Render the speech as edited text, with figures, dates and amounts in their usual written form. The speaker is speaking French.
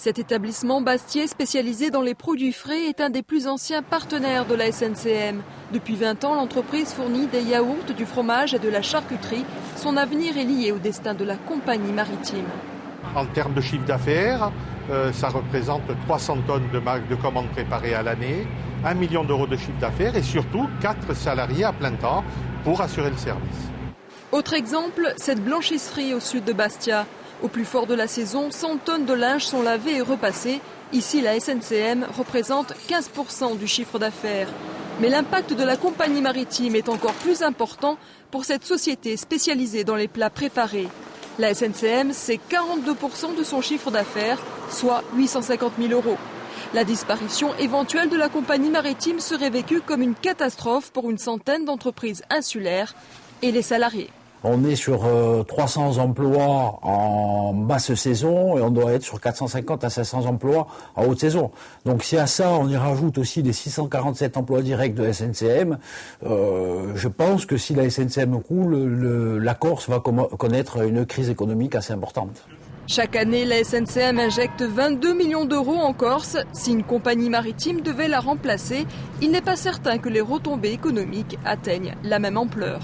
Cet établissement bastiais spécialisé dans les produits frais est un des plus anciens partenaires de la SNCM. Depuis 20 ans, l'entreprise fournit des yaourts, du fromage et de la charcuterie. Son avenir est lié au destin de la compagnie maritime. En termes de chiffre d'affaires, ça représente 300 tonnes de commandes préparées à l'année, 1 million d'euros de chiffre d'affaires et surtout 4 salariés à plein temps pour assurer le service. Autre exemple, cette blanchisserie au sud de Bastia. Au plus fort de la saison, 100 tonnes de linge sont lavées et repassées. Ici, la SNCM représente 15% du chiffre d'affaires. Mais l'impact de la compagnie maritime est encore plus important pour cette société spécialisée dans les plats préparés. La SNCM, c'est 42% de son chiffre d'affaires, soit 850 000 euros. La disparition éventuelle de la compagnie maritime serait vécue comme une catastrophe pour une centaine d'entreprises insulaires et les salariés. On est sur 300 emplois en basse saison et on doit être sur 450 à 500 emplois en haute saison. Donc si à ça on y rajoute aussi les 647 emplois directs de SNCM, je pense que si la SNCM coule, la Corse va connaître une crise économique assez importante. Chaque année, la SNCM injecte 22 millions d'euros en Corse. Si une compagnie maritime devait la remplacer, il n'est pas certain que les retombées économiques atteignent la même ampleur.